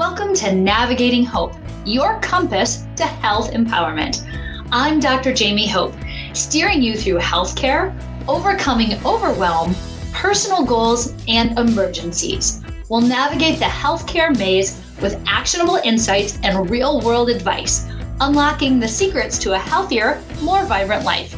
Welcome to Navigating Hope, your compass to health empowerment. I'm Dr. Jaime Hope, steering you through healthcare, overcoming overwhelm, personal goals, and emergencies. We'll navigate the healthcare maze with actionable insights and real-world advice, unlocking the secrets to a healthier, more vibrant life.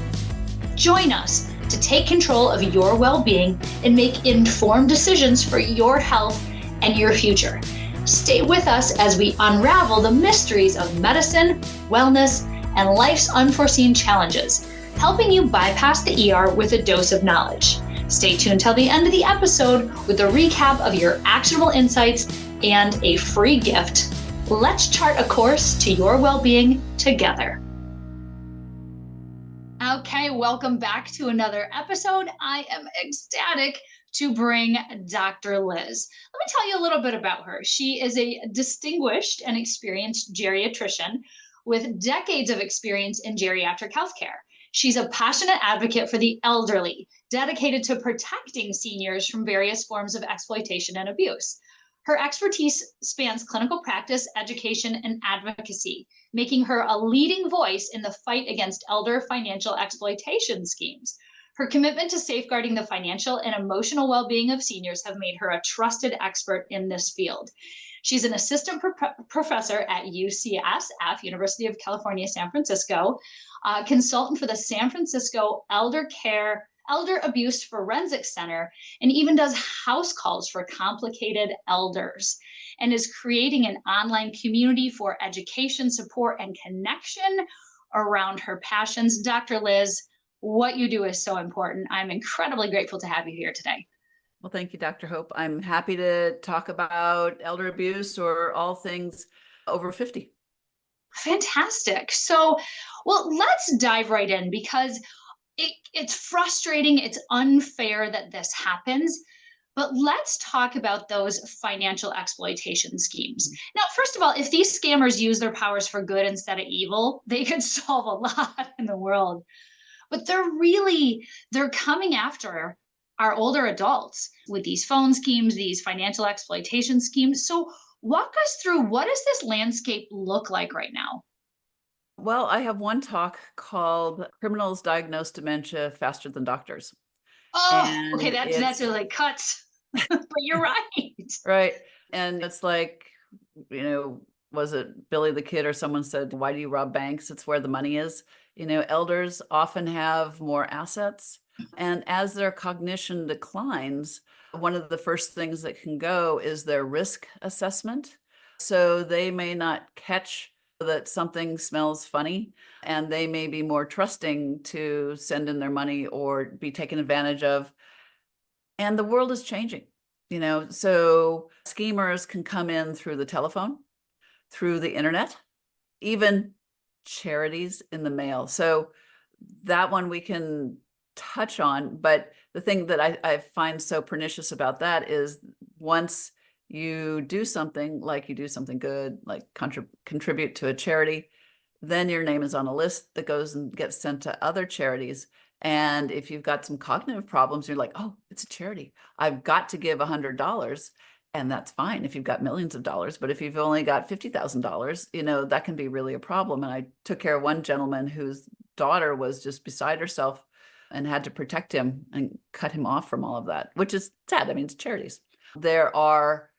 Join us to take control of your well-being and make informed decisions for your health and your future. Stay with us as we unravel the mysteries of medicine, wellness, and life's unforeseen challenges, helping you bypass the ER with a dose of knowledge. Stay tuned till the end of the episode with a recap of your actionable insights and a free gift. Let's chart a course to your well-being together. Okay, welcome back to another episode. I am ecstatic to bring Dr. Liz. Let me tell you a little bit about her. She is a distinguished and experienced geriatrician with decades of experience in geriatric healthcare. She's a passionate advocate for the elderly, dedicated to protecting seniors from various forms of exploitation and abuse. Her expertise spans clinical practice, education, and advocacy, making her a leading voice in the fight against elder financial exploitation schemes. Her commitment to safeguarding the financial and emotional well-being of seniors have made her a trusted expert in this field. She's an assistant professor at UCSF, University of California, San Francisco, consultant for the San Francisco Elder Abuse Forensic Center, and even does house calls for complicated elders, and is creating an online community for education, support, and connection around her passions. Dr. Liz, what you do is so important. I'm incredibly grateful to have you here today. Well, thank you, Dr. Hope. I'm happy to talk about elder abuse or all things over 50. Fantastic. So, let's dive right in because it's frustrating. It's unfair that this happens. But let's talk about those financial exploitation schemes. Now, first of all, if these scammers use their powers for good instead of evil, they could solve a lot in the world. But they're coming after our older adults with these phone schemes, these financial exploitation schemes. So walk us through, what does this landscape look like right now? Well, I have one talk called Criminals Diagnose Dementia Faster Than Doctors. Oh, okay, that's like cuts, but you're right. Right. And it's like, was it Billy the Kid or someone said, why do you rob banks? It's where the money is. Elders often have more assets. And as their cognition declines, one of the first things that can go is their risk assessment. So they may not catch that something smells funny, and they may be more trusting to send in their money or be taken advantage of. And the world is changing, so schemers can come in through the telephone, through the internet, even charities in the mail. So that one we can touch on. But the thing that I find so pernicious about that is once you do something, like you do something good, like contribute to a charity, then your name is on a list that goes and gets sent to other charities. And if you've got some cognitive problems, you're like, oh, it's a charity, I've got to give $100. And that's fine if you've got millions of dollars. But if you've only got $50,000, that can be really a problem. And I took care of one gentleman whose daughter was just beside herself and had to protect him and cut him off from all of that, which is sad. I mean, it's charities. There are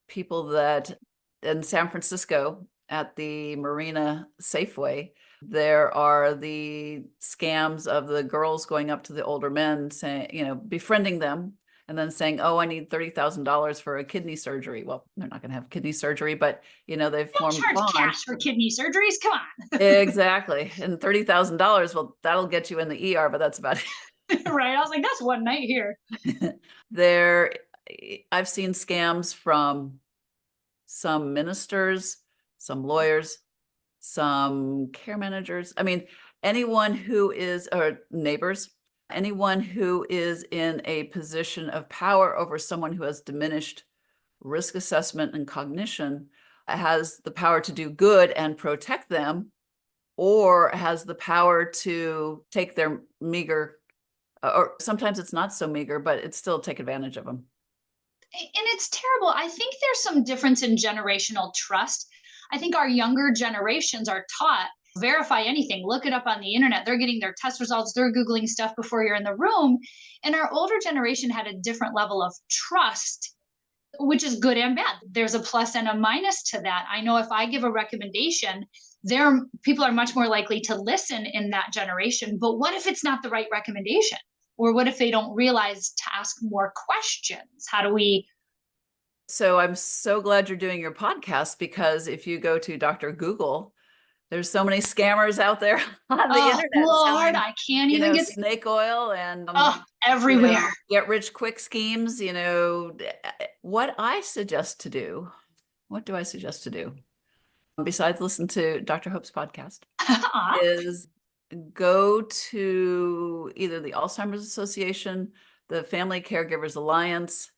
people that in San Francisco at the Marina Safeway, there are the scams of the girls going up to the older men saying, befriending them, and then saying, oh, I need $30,000 for a kidney surgery. Well, they're not going to have kidney surgery, but, they've formed a bond. Cash for kidney surgeries? Come on. Exactly. And $30,000, well, that'll get you in the ER, but that's about it. Right. I was like, that's one night here. I've seen scams from some ministers, some lawyers, some care managers. I mean, anyone who is, or neighbors, anyone who is in a position of power over someone who has diminished risk assessment and cognition has the power to do good and protect them, or has the power to take their meager, or sometimes it's not so meager, but it's still take advantage of them. And it's terrible. I think there's some difference in generational trust. I think our younger generations are taught verify anything, look it up on the internet. They're getting their test results, they're Googling stuff before you're in the room. And our older generation had a different level of trust, which is good and bad. There's a plus and a minus to that. I know if I give a recommendation, there people are much more likely to listen in that generation. But what if it's not the right recommendation? Or what if they don't realize to ask more questions? How do we? So I'm so glad you're doing your podcast, because if you go to Dr. Google, there's so many scammers out there on the Oh internet Lord, selling, I can't even get snake oil and everywhere. get rich quick schemes. What I suggest to do, what do I suggest to do? Besides listen to Dr. Hope's podcast, is go to either the Alzheimer's Association, the Family Caregivers Alliance.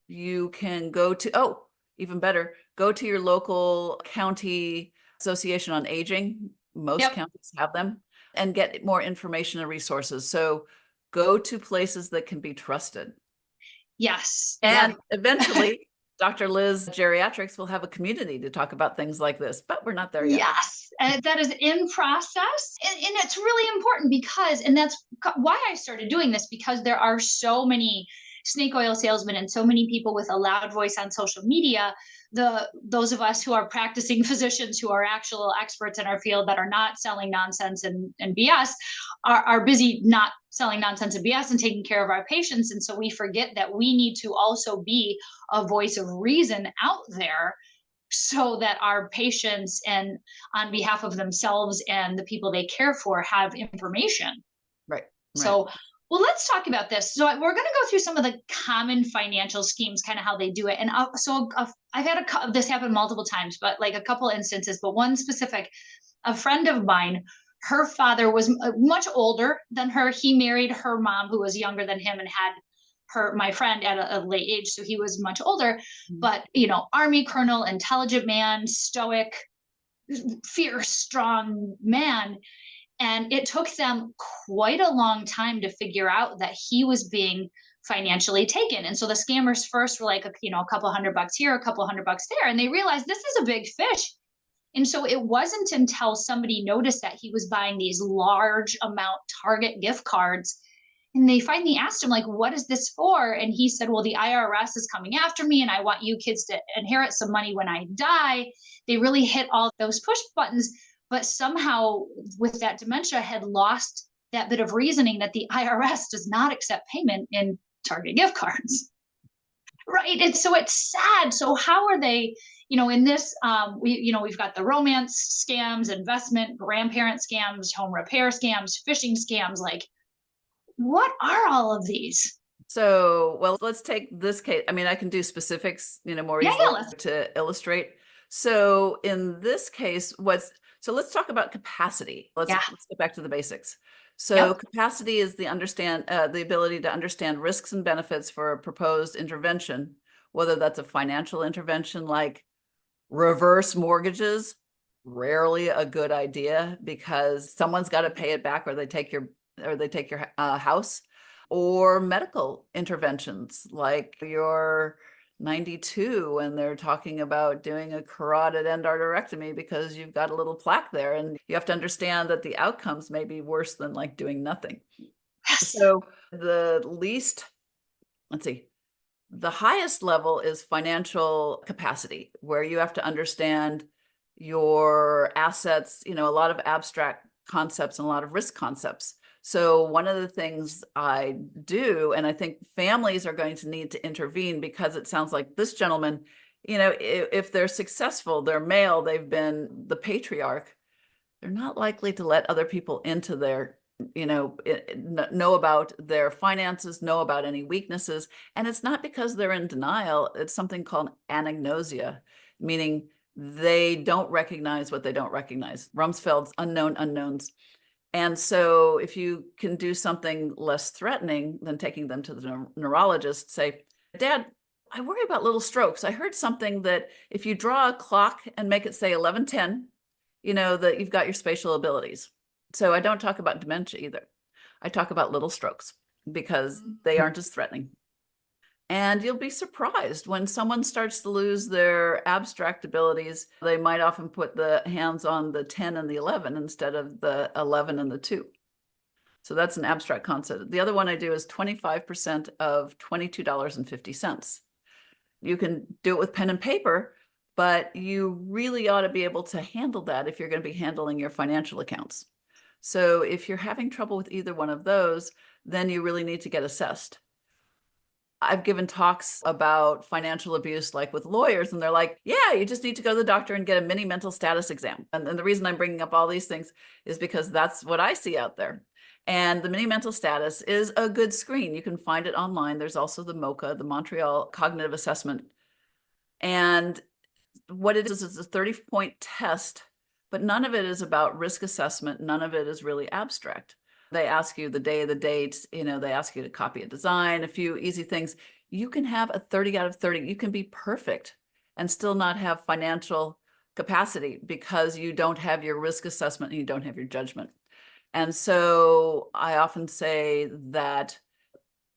You can go to, even better, go to your local county association on aging. Most counties have them, and get more information and resources. So go to places that can be trusted. Yes. And eventually Dr. Liz Geriatrics will have a community to talk about things like this, but we're not there yet. Yes, and that is in process. And it's really important because, and that's why I started doing this, because there are so many snake oil salesmen and so many people with a loud voice on social media. Those of us who are practicing physicians, who are actual experts in our field, that are not selling nonsense and BS, are busy not selling nonsense and BS and taking care of our patients. And so we forget that we need to also be a voice of reason out there, so that our patients, and on behalf of themselves and the people they care for, have information. Right. So, well, let's talk about this. So we're going to go through some of the common financial schemes, kind of how they do it. And I've had this happen multiple times, but like a couple instances, but one specific, a friend of mine, her father was much older than her. He married her mom, who was younger than him, and had my friend at a late age. So he was much older, but Army colonel, intelligent man, stoic, fierce, strong man. And it took them quite a long time to figure out that he was being financially taken. And so the scammers first were like, a couple $100 here, a couple $100 there. And they realized this is a big fish. And so it wasn't until somebody noticed that he was buying these large amount Target gift cards. And they finally asked him, like, what is this for? And he said, well, the IRS is coming after me, and I want you kids to inherit some money when I die. They really hit all those push buttons, but somehow with that dementia had lost that bit of reasoning that the IRS does not accept payment in Target gift cards. Right. And so it's sad. So how are they, in this, we've got the romance scams, investment, grandparent scams, home repair scams, phishing scams, like, what are all of these? So, well, let's take this case. I mean, I can do specifics, more easily to illustrate. So in this case, so let's talk about capacity. Let's get back to the basics. So capacity is the ability to understand risks and benefits for a proposed intervention, whether that's a financial intervention like reverse mortgages, rarely a good idea, because someone's got to pay it back, or they take your house, or medical interventions like you're 92 and they're talking about doing a carotid endarterectomy because you've got a little plaque there, and you have to understand that the outcomes may be worse than like doing nothing. So the highest level is financial capacity, where you have to understand your assets, a lot of abstract concepts and a lot of risk concepts. So one of the things I do, and I think families are going to need to intervene, because it sounds like this gentleman, if they're successful, they're male, they've been the patriarch, they're not likely to let other people into their, know about their finances, know about any weaknesses. And it's not because they're in denial. It's something called anagnosia, meaning they don't recognize what they don't recognize. Rumsfeld's unknown unknowns. And so if you can do something less threatening than taking them to the neurologist, say, Dad, I worry about little strokes. I heard something that if you draw a clock and make it say 11:10, that you've got your spatial abilities. So I don't talk about dementia either. I talk about little strokes, because they aren't as threatening. And you'll be surprised when someone starts to lose their abstract abilities, they might often put the hands on the 10 and the 11 instead of the 11 and the 2. So that's an abstract concept. The other one I do is 25% of $22.50. You can do it with pen and paper, but you really ought to be able to handle that if you're going to be handling your financial accounts. So if you're having trouble with either one of those, then you really need to get assessed. I've given talks about financial abuse, like with lawyers, and they're like, yeah, you just need to go to the doctor and get a mini mental status exam. And the reason I'm bringing up all these things is because that's what I see out there. And the mini mental status is a good screen. You can find it online. There's also the MoCA, the Montreal Cognitive Assessment. And what it is a 30-point test, but none of it is about risk assessment. None of it is really abstract. They ask you the day, the date, they ask you to copy a design, a few easy things. You can have a 30 out of 30. You can be perfect and still not have financial capacity because you don't have your risk assessment and you don't have your judgment. And so I often say that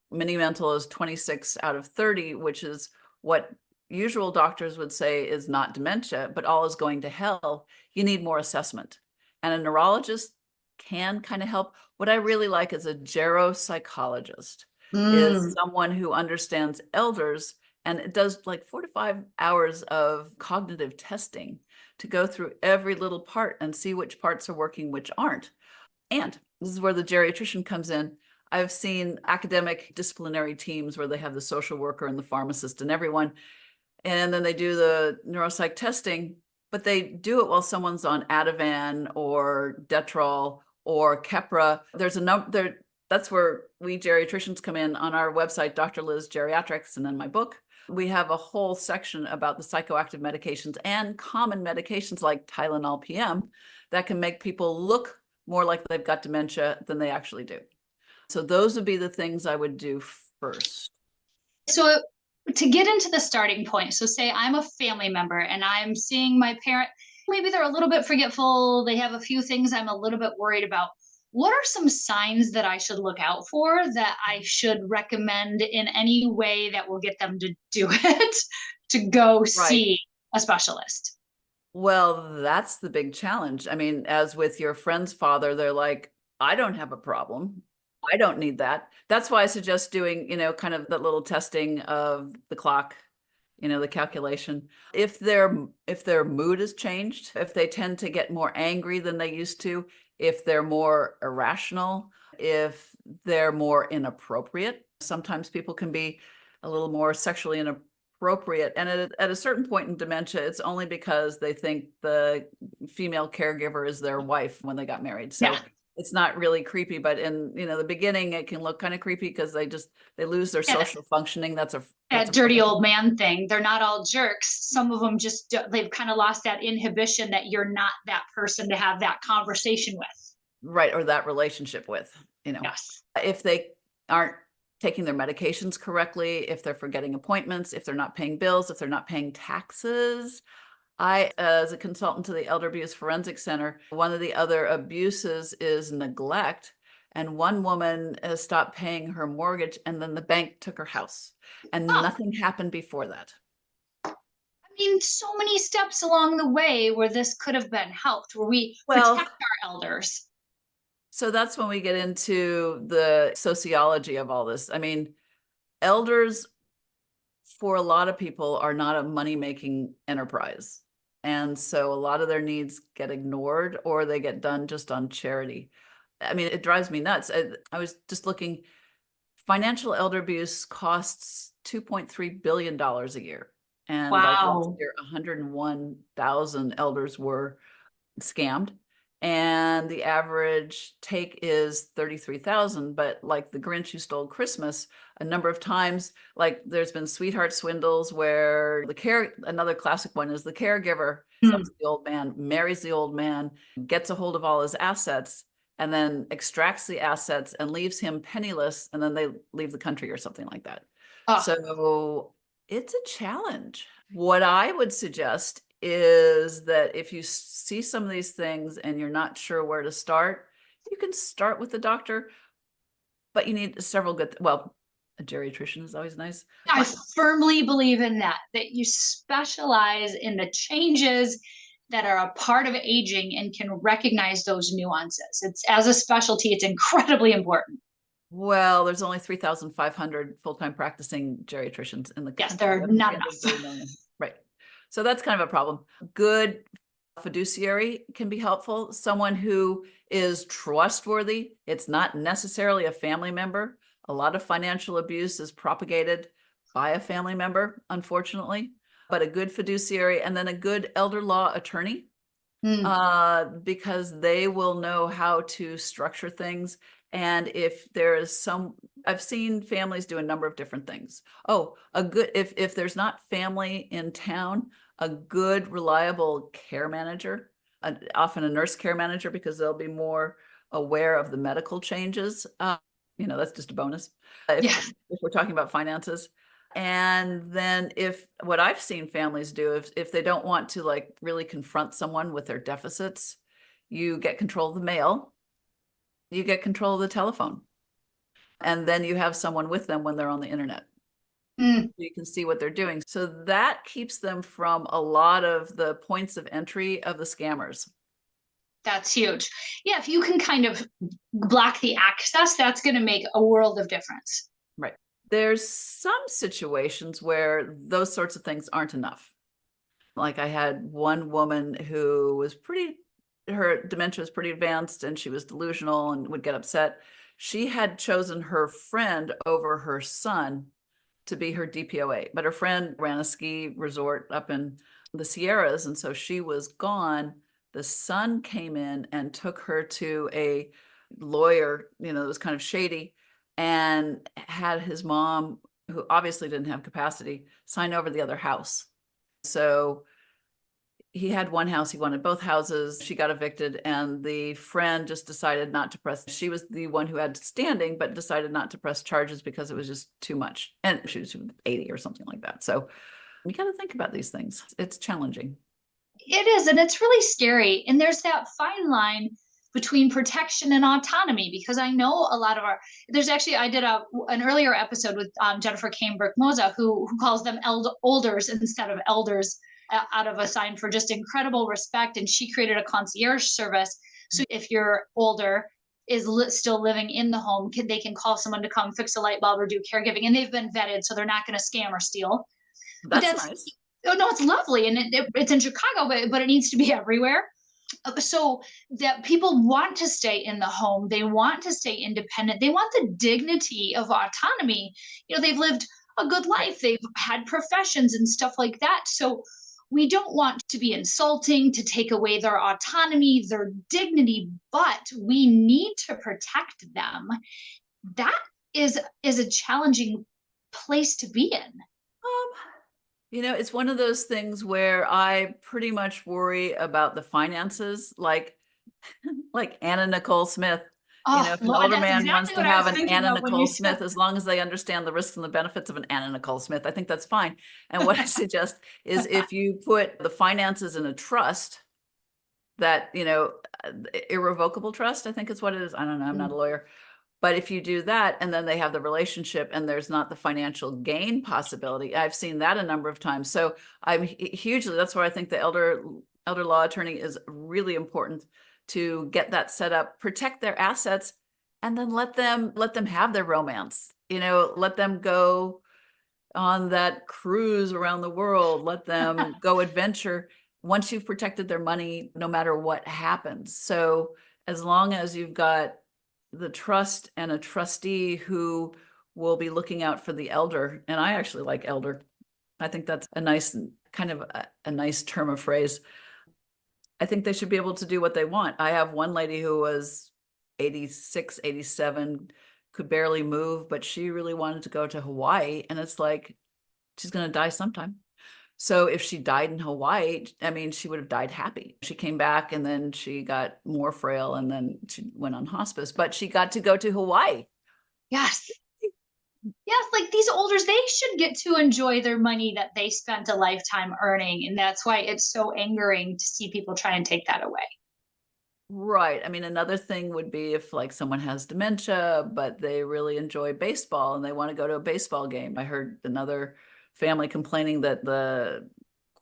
mini mental is 26 out of 30, which is what usual doctors would say is not dementia, but all is going to hell. You need more assessment. And a neurologist can kind of help. What I really like is a geropsychologist, is someone who understands elders, and it does like 4 to 5 hours of cognitive testing to go through every little part and see which parts are working, which aren't. And this is where the geriatrician comes in. I've seen academic disciplinary teams where they have the social worker and the pharmacist and everyone, and then they do the neuropsych testing, but they do it while someone's on Ativan or Detrol or Keppra. There's a number there. That's where we geriatricians come in. On our website, Dr. Liz Geriatrics, and in my book, we have a whole section about the psychoactive medications and common medications like Tylenol PM that can make people look more like they've got dementia than they actually do. So those would be the things I would do first. So to get into the starting point, so say I'm a family member and I'm seeing my parent, maybe they're a little bit forgetful, they have a few things I'm a little bit worried about. What are some signs that I should look out for, that I should recommend in any way that will get them to do it, to go see a specialist? Well, that's the big challenge. I mean, as with your friend's father, they're like, I don't have a problem. I don't need that. That's why I suggest doing, kind of that little testing of the clock, the calculation. If their mood has changed, if they tend to get more angry than they used to, if they're more irrational, if they're more inappropriate. Sometimes people can be a little more sexually inappropriate. And at a certain point in dementia, it's only because they think the female caregiver is their wife when they got married. So yeah. It's not really creepy, but in the beginning, it can look kind of creepy because they lose their social functioning. That's a dirty old man thing. They're not all jerks. Some of them just, they've kind of lost that inhibition that you're not that person to have that conversation with. Right. Or that relationship with, Yes. If they aren't taking their medications correctly, if they're forgetting appointments, if they're not paying bills, if they're not paying taxes. I, as a consultant to the Elder Abuse Forensic Center, one of the other abuses is neglect. And one woman stopped paying her mortgage, and then the bank took her house, and nothing happened before that. I mean, so many steps along the way where this could have been helped, where we protect our elders. So that's when we get into the sociology of all this. I mean, elders, for a lot of people, are not a money-making enterprise. And so a lot of their needs get ignored, or they get done just on charity. I mean, it drives me nuts. I was just looking, financial elder abuse costs $2.3 billion a year. And like last year, 101,000 elders were scammed. And the average take is 33,000. But like the Grinch who stole Christmas, a number of times, like there's been sweetheart swindles where another classic one is the caregiver sells the old man, marries the old man, gets a hold of all his assets, and then extracts the assets and leaves him penniless, and then they leave the country or something like that. So it's a challenge. What I would suggest is that if you see some of these things and you're not sure where to start, you can start with the doctor, but you need several A geriatrician is always nice. I firmly believe in that you specialize in the changes that are a part of aging and can recognize those nuances. It's as a specialty, it's incredibly important. Well, there's only 3,500 full-time practicing geriatricians in the Yes, country there are out of not 330 enough. million. Right. So that's kind of a problem. Good fiduciary can be helpful. Someone who is trustworthy. It's not necessarily a family member. A lot of financial abuse is propagated by a family member, unfortunately, but a good fiduciary and then a good elder law attorney, Mm, because they will know how to structure things. And if there is some, I've seen families do a number of different things. Oh, if there's not family in town, a good, reliable care manager, often a nurse care manager, because they'll be more aware of the medical changes. That's just a bonus. yeah. If we're talking about finances. And then if what I've seen families do, if they don't want to like really confront someone with their deficits, you get control of the mail, you get control of the telephone, and then you have someone with them when they're on the internet. Mm, You can see what they're doing. So that keeps them from a lot of the points of entry of the scammers. that's huge. Yeah, if you can kind of block the access, that's going to make a world of difference. Right. There's some situations where those sorts of things aren't enough. Like I had one woman who was her dementia was pretty advanced and she was delusional and would get upset. She had chosen her friend over her son to be her DPOA, but her friend ran a ski resort up in the Sierras. And so she was gone. The son came in and took her to a lawyer, that was kind of shady, and had his mom, who obviously didn't have capacity, sign over the other house. So he had one house, he wanted both houses. She got evicted, and the friend just decided not to press. She was the one who had standing, but decided not to press charges because it was just too much. And she was 80 or something like that. So we got to think about these things. It's challenging. It is, and it's really scary. And there's that fine line between protection and autonomy, because I know a lot of there's actually, I did an earlier episode with Jennifer Cainbrook Moza, who calls them olders instead of elders, out of a sign for just incredible respect. And she created a concierge service. So if you're older, is still living in the home, they can call someone to come fix a light bulb or do caregiving, and they've been vetted, so they're not going to scam or steal. But That's nice. oh no, it's lovely, and it's in Chicago, but it needs to be everywhere. So that people want to stay in the home, they want to stay independent, they want the dignity of autonomy. They've lived a good life, they've had professions and stuff like that. So we don't want to be insulting, to take away their autonomy, their dignity, but we need to protect them. That is a challenging place to be in. It's one of those things where I pretty much worry about the finances, like Anna Nicole Smith. Oh, If an older that's man wants exactly to what I have was an thinking Anna of when you Nicole said. Smith, as long as they understand the risks and the benefits of an Anna Nicole Smith, I think that's fine. And what I suggest is if you put the finances in a trust, that, irrevocable trust, I think is what it is. I don't know. I'm not a lawyer. But if you do that and then they have the relationship and there's not the financial gain possibility, I've seen that a number of times. So I'm hugely, that's why I think the elder law attorney is really important, to get that set up, protect their assets, and then let them have their romance. Let them go on that cruise around the world, let them go adventure once you've protected their money, no matter what happens. So as long as you've got the trust and a trustee who will be looking out for the elder, and I actually like elder. I think that's a nice kind of a nice term of phrase. I think they should be able to do what they want. I have one lady who was 86, 87, could barely move, but she really wanted to go to Hawaii. And it's like, she's going to die sometime. So if she died in Hawaii, I mean, she would have died happy. She came back and then she got more frail and then she went on hospice, but she got to go to Hawaii. Yes. Yes, like these olders, they should get to enjoy their money that they spent a lifetime earning. And that's why it's so angering to see people try and take that away. Right. I mean, another thing would be if like someone has dementia, but they really enjoy baseball and they want to go to a baseball game. I heard another family complaining that the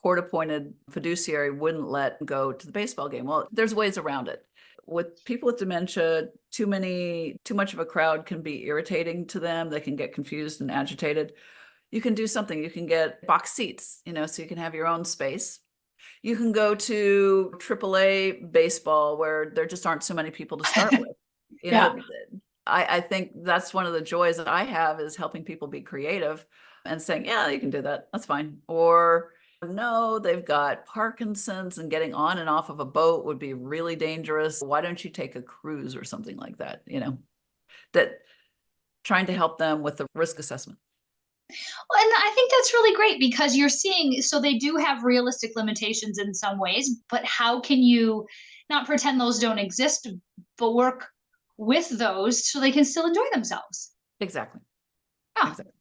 court-appointed fiduciary wouldn't let them go to the baseball game. Well, there's ways around it. With people with dementia, too much of a crowd can be irritating to them. They can get confused and agitated. You can do something. You can get box seats, so you can have your own space. You can go to AAA baseball where there just aren't so many people to start with. You Yeah. know, I think that's one of the joys that I have is helping people be creative and saying, yeah, you can do that. That's fine. Or no, they've got Parkinson's and getting on and off of a boat would be really dangerous. Why don't you take a cruise or something like that? That trying to help them with the risk assessment. Well, and I think that's really great because you're seeing, so they do have realistic limitations in some ways, but how can you not pretend those don't exist, but work with those so they can still enjoy themselves? Exactly. Oh, Exactly.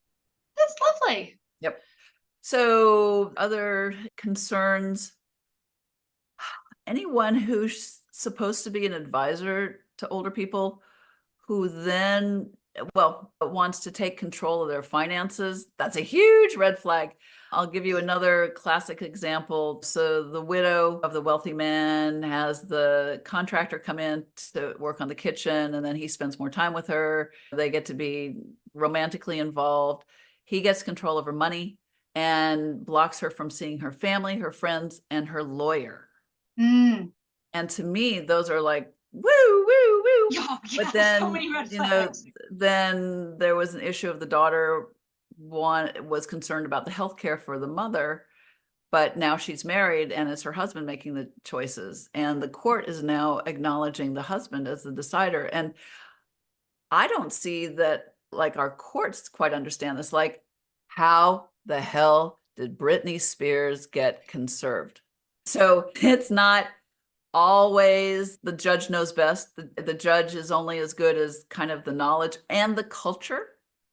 that's lovely. Yep. So other concerns, anyone who's supposed to be an advisor to older people who then, well, wants to take control of their finances, that's a huge red flag. I'll give you another classic example. So the widow of the wealthy man has the contractor come in to work on the kitchen, and then he spends more time with her. They get to be romantically involved. He gets control of her money and blocks her from seeing her family, her friends, and her lawyer. Mm. And to me, those are like, woo, woo, woo. Oh, But yeah, so then, many red flags. then there was an issue of the daughter was concerned about the health care for the mother, but now she's married and it's her husband making the choices. And the court is now acknowledging the husband as the decider. And I don't see that like our courts quite understand this. Like, how the hell did Britney Spears get conserved? So it's not always the judge knows best. The judge is only as good as kind of the knowledge and the culture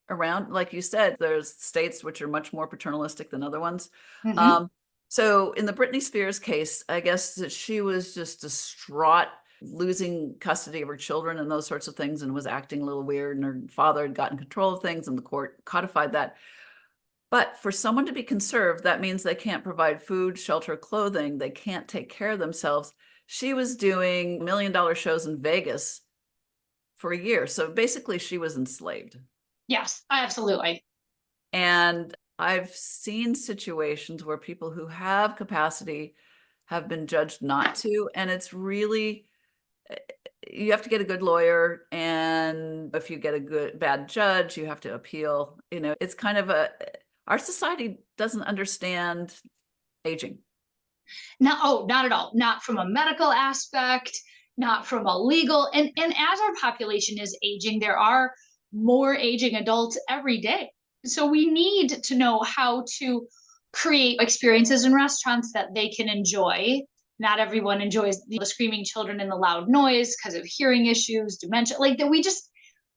around. Like you said, there's states which are much more paternalistic than other ones. Mm-hmm. So in the Britney Spears case, I guess that she was just distraught, losing custody of her children and those sorts of things, and was acting a little weird, and her father had gotten control of things, and the court codified that. But for someone to be conserved, that means they can't provide food, shelter, clothing. They can't take care of themselves. She was doing $1 million shows in Vegas for a year. So basically she was enslaved. Yes, absolutely. And I've seen situations where people who have capacity have been judged not to. And it's really, you have to get a good lawyer. And if you get a bad judge, you have to appeal. It's kind of our society doesn't understand aging. No, oh, not at all. Not from a medical aspect, not from a legal. And as our population is aging, there are more aging adults every day. So we need to know how to create experiences in restaurants that they can enjoy. Not everyone enjoys the screaming children and the loud noise because of hearing issues, dementia, like that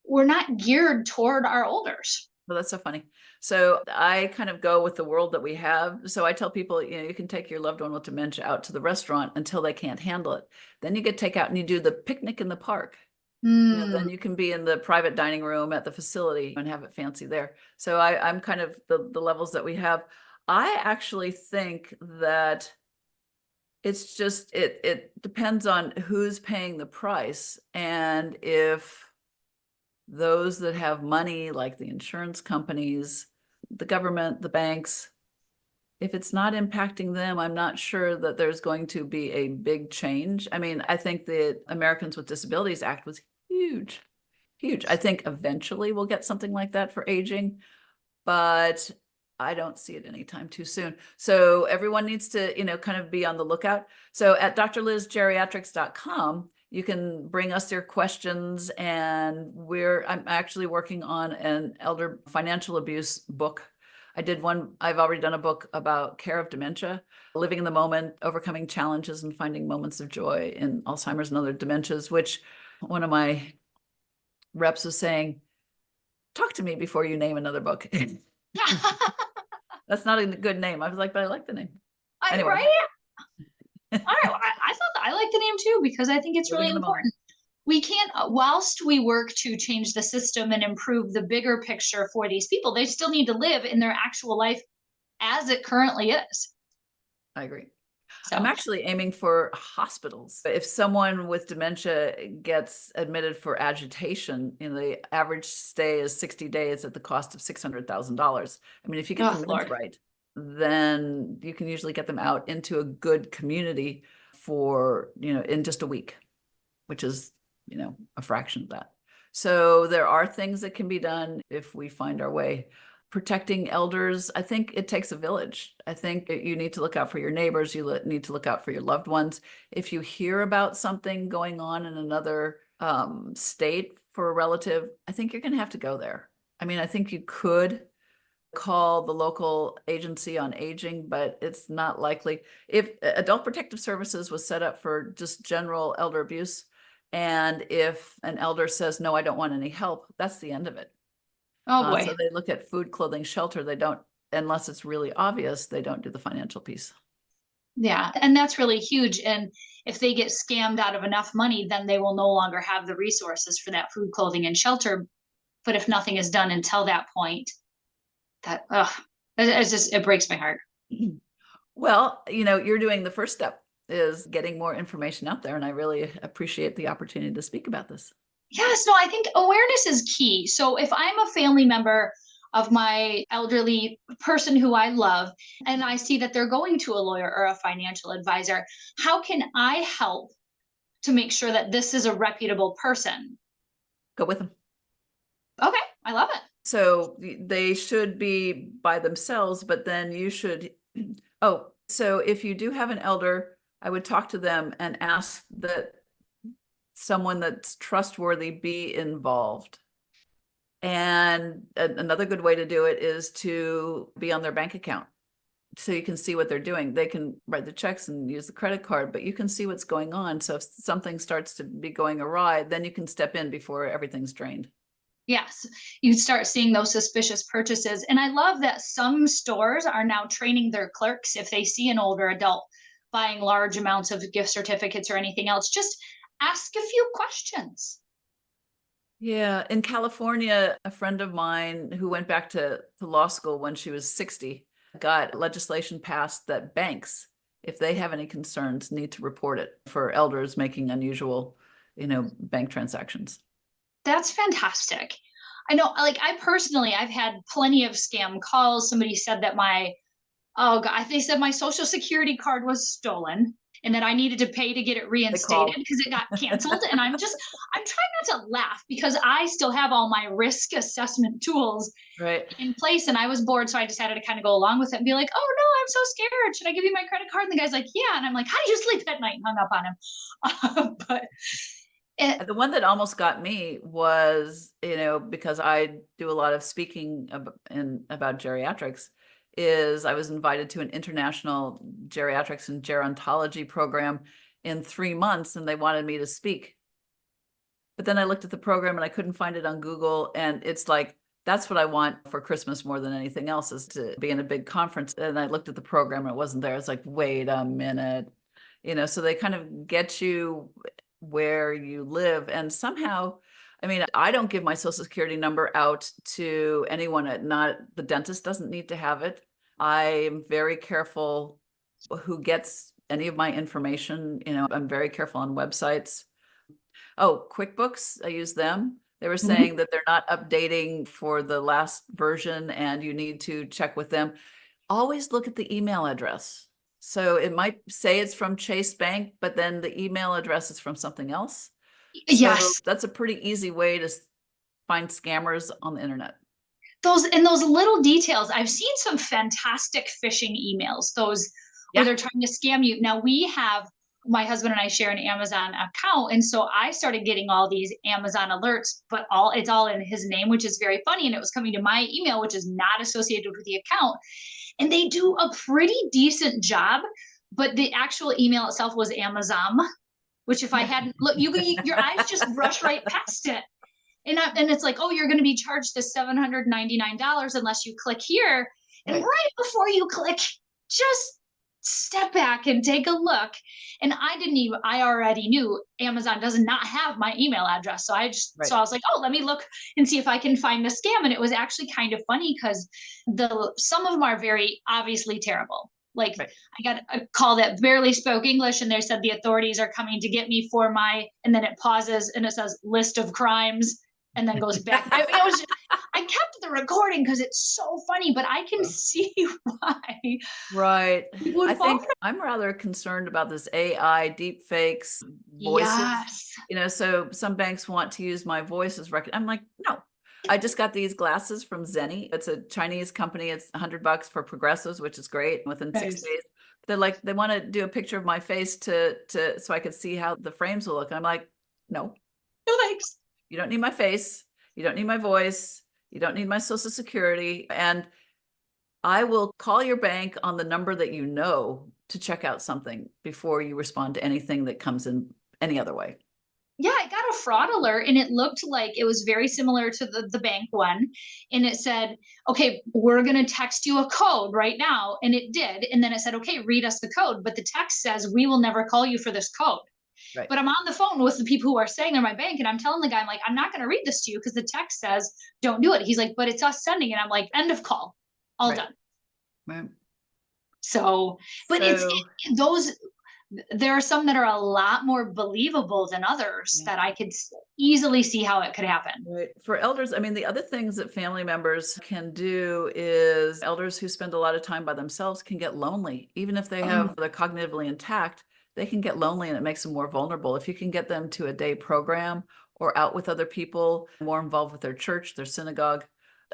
we're not geared toward our olders. Well, that's so funny. So I kind of go with the world that we have. So I tell people, you can take your loved one with dementia out to the restaurant until they can't handle it. Then you get takeout and you do the picnic in the park. Then you can be in the private dining room at the facility and have it fancy there. So I'm kind of the levels that we have. I actually think that it's just, it depends on who's paying the price. And if those that have money, like the insurance companies, the government, the banks, if it's not impacting them, I'm not sure that there's going to be a big change. I mean, I think the Americans with Disabilities Act was huge, huge. I think eventually we'll get something like that for aging, but I don't see it anytime too soon. So everyone needs to, kind of be on the lookout. So at drlizgeriatrics.com, you can bring us your questions, and I'm actually working on an elder financial abuse book. I've already done a book about care of dementia, living in the moment, overcoming challenges, and finding moments of joy in Alzheimer's and other dementias, which one of my reps was saying, talk to me before you name another book. That's not a good name. I was like, but I like the name. Anyway. Right? All right. Well, I thought I like the name too because I think it's Living really in the moment. important. We can't, whilst we work to change the system and improve the bigger picture for these people, they still need to live in their actual life as it currently is. I agree. I'm So, actually aiming for hospitals. If someone with dementia gets admitted for agitation, the average stay is 60 days at the cost of $600,000. I mean, if you get the oh, meds Lord. right, then you can usually get them out into a good community for, in just a week, which is, a fraction of that. So there are things that can be done if we find our way. Protecting elders, I think it takes a village. I think you need to look out for your neighbors. You need to look out for your loved ones. If you hear about something going on in another state for a relative, I think you're going to have to go there. I mean, I think you could call the local agency on aging, but it's not likely. If Adult Protective Services was set up for just general elder abuse, and if an elder says, no, I don't want any help, that's the end of it. Oh, So boy. they look at food, clothing, shelter. They don't, unless it's really obvious, they don't do the financial piece. Yeah. And that's really huge. And if they get scammed out of enough money, then they will no longer have the resources for that food, clothing, and shelter. But if nothing is done until that point, it breaks my heart. Well, you're doing the first step is getting more information out there. And I really appreciate the opportunity to speak about this. Yes, no, I think awareness is key. So if I'm a family member of my elderly person who I love, and I see that they're going to a lawyer or a financial advisor, how can I help to make sure that this is a reputable person? Go with them. Okay, I love it. So they should be by themselves, but then you should, oh, so if you do have an elder, I would talk to them and ask that someone that's trustworthy be involved. And another good way to do it is to be on their bank account. So you can see what they're doing. They can write the checks and use the credit card, but you can see what's going on. So if something starts to be going awry, then you can step in before everything's drained. Yes, you start seeing those suspicious purchases. And I love that some stores are now training their clerks if they see an older adult buying large amounts of gift certificates or anything else, just ask a few questions. Yeah, in California, a friend of mine who went back to law school when she was 60 got legislation passed that banks, if they have any concerns, need to report it for elders making unusual, bank transactions. That's fantastic. I know, like I've had plenty of scam calls. Somebody said that oh God, they said my social security card was stolen and that I needed to pay to get it reinstated because it got canceled. And I'm trying not to laugh because I still have all my risk assessment tools Right. in place. And I was bored. So I decided to kind of go along with it and be like, oh no, I'm so scared. Should I give you my credit card? And the guy's like, yeah. And I'm like, how do you sleep at night? And hung up on him. But The one that almost got me was, because I do a lot of speaking about geriatrics, is I was invited to an international geriatrics and gerontology program in 3 months, and they wanted me to speak. But then I looked at the program and I couldn't find it on Google, and it's like, that's what I want for Christmas more than anything else, is to be in a big conference. And I looked at the program and it wasn't there. It's like, wait a minute. So they kind of get you where you live. And somehow, I mean, I don't give my social security number out to anyone. The dentist doesn't need to have it. I am very careful who gets any of my information. I'm very careful on websites. Oh, QuickBooks, I use them. They were saying that they're not updating for the last version and you need to check with them. Always look at the email address. So it might say it's from Chase Bank, but then the email address is from something else. So yes, that's a pretty easy way to find scammers on the internet. those little details. I've seen some fantastic phishing emails, those where they're trying to scam you. Now my husband and I share an Amazon account. And so I started getting all these Amazon alerts, but it's all in his name, which is very funny. And it was coming to my email, which is not associated with the account. And they do a pretty decent job, but the actual email itself was Amazon, which if I hadn't look, your eyes just brush right past it. And it's like, oh, you're going to be charged this $799 unless you click here. And right before you click, just step back and take a look. And I already knew Amazon does not have my email address. Right. So I was like, oh, let me look and see if I can find the scam. And it was actually kind of funny because some of them are very obviously terrible. Like, Right. I got a call that barely spoke English and they said the authorities are coming to get me for and then it pauses and it says list of crimes and then goes back. I kept the recording because it's so funny, but I can see why Right. people would I fall think for. I'm rather concerned about this AI deep fakes voices. Yes. So some banks want to use my voice as record. I'm like, no. I just got these glasses from Zenni. It's a Chinese company. It's $100 for progressives, which is great. Within 6 days, they're like, they want to do a picture of my face so I could see how the frames will look. I'm like, no, No thanks. you don't need my face. You don't need my voice. You don't need my social security. And I will call your bank on the number that you know to check out something before you respond to anything that comes in any other way. Yeah, I got a fraud alert and it looked like it was very similar to the bank one. And it said, okay, we're going to text you a code right now. And it did. And then it said, okay, read us the code. But the text says, we will never call you for this code. Right. But I'm on the phone with the people who are saying they're my bank. And I'm telling the guy, I'm like, I'm not going to read this to you because the text says, don't do it. He's like, but it's us sending it. I'm like, end of call. All Right. done. Right. So, but those, there are some that are a lot more believable than others that I could easily see how it could happen. Right. For elders, I mean, the other things that family members can do is elders who spend a lot of time by themselves can get lonely. Even if they're cognitively intact, they can get lonely and it makes them more vulnerable. If you can get them to a day program or out with other people, more involved with their church, their synagogue,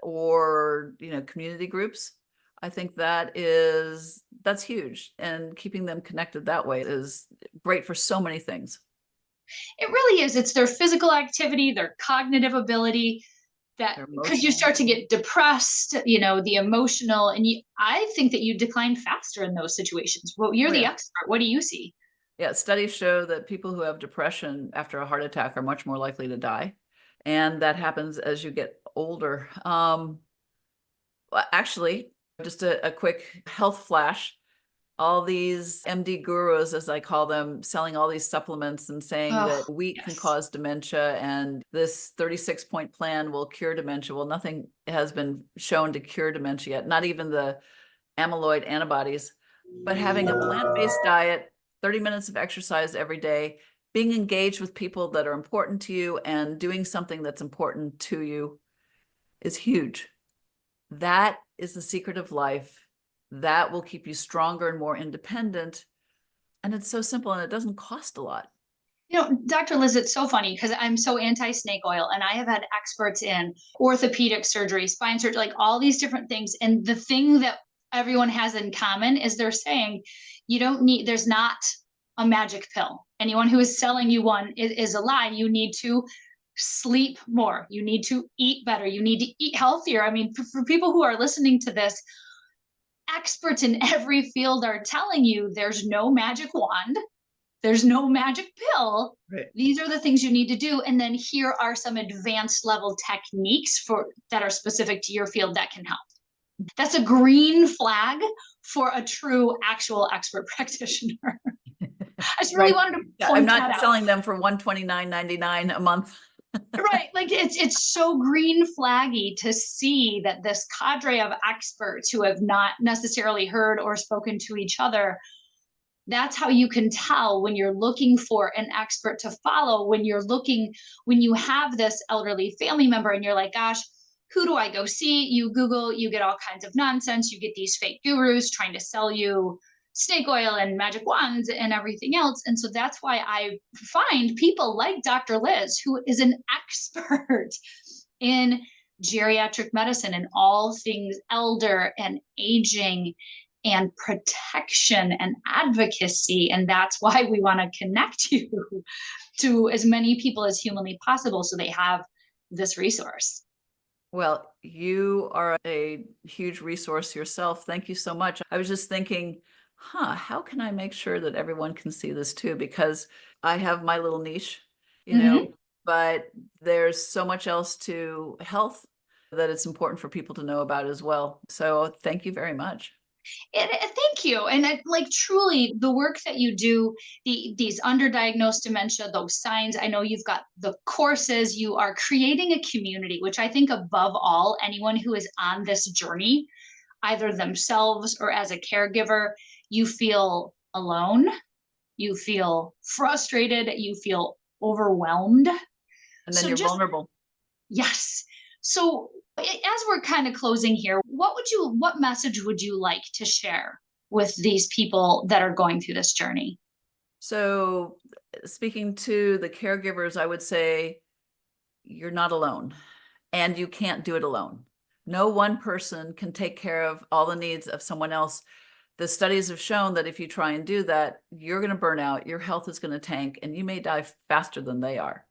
or, community groups, I think that's huge. And keeping them connected that way is great for so many things. It really is. It's their physical activity, their cognitive ability, that because you start to get depressed, the emotional, and I think that you decline faster in those situations. Well, you're the expert. What do you see? Yeah, studies show that people who have depression after a heart attack are much more likely to die. And that happens as you get older. Actually, just a quick health flash. All these MD gurus, as I call them, selling all these supplements and saying that wheat can cause dementia and this 36-point plan will cure dementia. Well, nothing has been shown to cure dementia yet, not even the amyloid antibodies. But having a plant-based diet, 30 minutes of exercise every day, being engaged with people that are important to you and doing something that's important to you is huge. That is the secret of life. That will keep you stronger and more independent. And it's so simple and it doesn't cost a lot. Dr. Liz, it's so funny because I'm so anti-snake oil and I have had experts in orthopedic surgery, spine surgery, like all these different things. And the thing that everyone has in common is they're saying there's not a magic pill. Anyone who is selling you one is a lie. You need to sleep more. You need to eat better. You need to eat healthier. I mean, for people who are listening to this, experts in every field are telling you there's no magic wand. There's no magic pill. Right. These are the things you need to do. And then here are some advanced level techniques that are specific to your field that can help. That's a green flag for a true actual expert practitioner. I just really wanted to point that out. I'm not selling them for $129.99 a month. Right. Like it's so green flaggy to see that this cadre of experts who have not necessarily heard or spoken to each other, that's how you can tell when you're looking for an expert to follow, when you have this elderly family member and you're like, gosh, who do I go see? You Google, you get all kinds of nonsense. You get these fake gurus trying to sell you snake oil and magic wands and everything else. And so that's why I find people like Dr. Liz, who is an expert in geriatric medicine and all things elder and aging and protection and advocacy. And that's why we want to connect you to as many people as humanly possible so they have this resource. Well, you are a huge resource yourself. Thank you so much. I was just thinking, how can I make sure that everyone can see this too? Because I have my little niche, but there's so much else to health that it's important for people to know about as well. So thank you very much. Thank you. And like truly, the work that you do, these underdiagnosed dementia, those signs. I know you've got the courses. You are creating a community, which I think above all, anyone who is on this journey, either themselves or as a caregiver, you feel alone, you feel frustrated, you feel overwhelmed. And then So you're just vulnerable. yes. So as we're kind of closing here, what message would you like to share with these people that are going through this journey? So speaking to the caregivers, I would say you're not alone and you can't do it alone. No one person can take care of all the needs of someone else. The studies have shown that if you try and do that, you're going to burn out, your health is going to tank, and you may die faster than they are.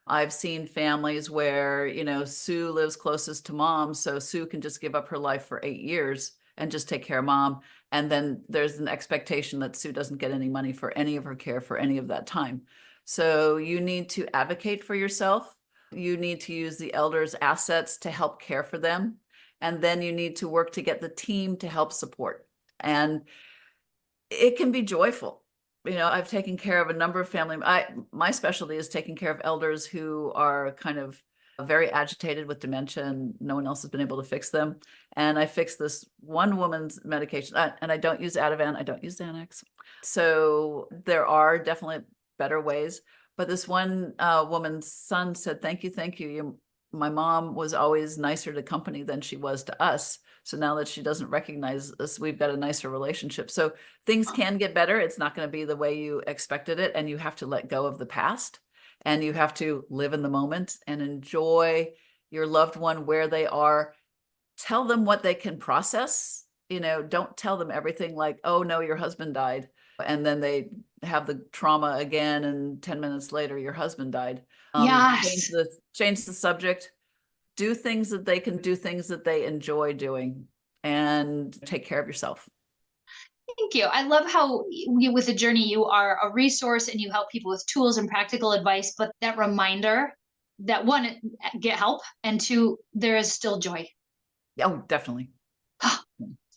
I've seen families where, Sue lives closest to mom, so Sue can just give up her life for 8 years and just take care of mom. And then there's an expectation that Sue doesn't get any money for any of her care for any of that time. So you need to advocate for yourself. You need to use the elders' assets to help care for them. And then you need to work to get the team to help support. And it can be joyful. I've taken care of a number of my specialty is taking care of elders who are kind of very agitated with dementia and no one else has been able to fix them. And I fixed this one woman's medication, and I don't use Ativan, I don't use Xanax. So there are definitely better ways. But this one woman's son said, thank you. My mom was always nicer to company than she was to us. So now that she doesn't recognize us, we've got a nicer relationship. So things can get better. It's not going to be the way you expected it. And you have to let go of the past and you have to live in the moment and enjoy your loved one where they are. Tell them what they can process. Don't tell them everything like, oh no, your husband died. And then they have the trauma again. And 10 minutes later, your husband died. Yes. Change the subject. Do things that they can do, things that they enjoy doing, and take care of yourself. Thank you. I love how with the journey, you are a resource and you help people with tools and practical advice, but that reminder that one, get help, and two, there is still joy. Oh, definitely.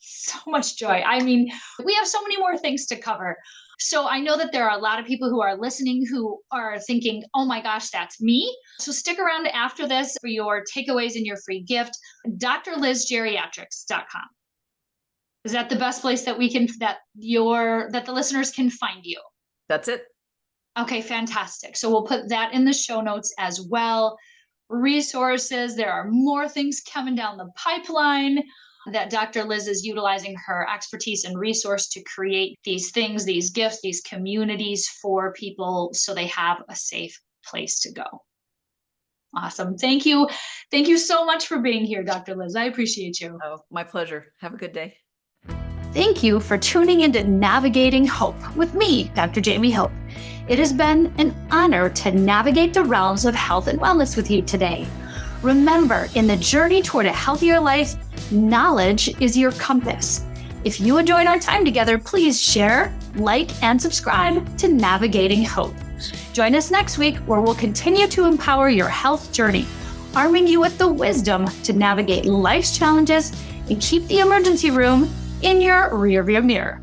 So much joy. I mean, we have so many more things to cover. So I know that there are a lot of people who are listening who are thinking, oh my gosh, that's me. So stick around after this for your takeaways and your free gift, drlizgeriatrics.com. Is that the best place that that the listeners can find you? That's it. Okay, fantastic. So we'll put that in the show notes as well. Resources, there are more things coming down the pipeline that Dr. Liz is utilizing her expertise and resource to create these things, these gifts, these communities for people so they have a safe place to go. Awesome. Thank you. Thank you so much for being here, Dr. Liz. I appreciate you. Oh, my pleasure. Have a good day. Thank you for tuning into Navigating Hope with me, Dr. Jaime Hope. It has been an honor to navigate the realms of health and wellness with you today. Remember, in the journey toward a healthier life, knowledge is your compass. If you enjoyed our time together, please share, like, and subscribe to Navigating Hope. Join us next week where we'll continue to empower your health journey, arming you with the wisdom to navigate life's challenges and keep the emergency room in your rearview mirror.